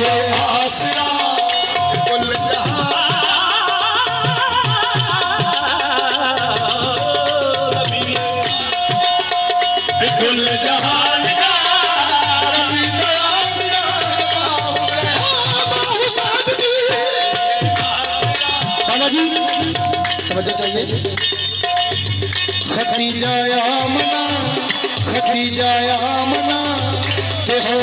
है आसरा कुल जहां नबी कुल जहान का नबी का आसरा बाबा जी तवज्जो चाहिए। खतीजा आमना ते हो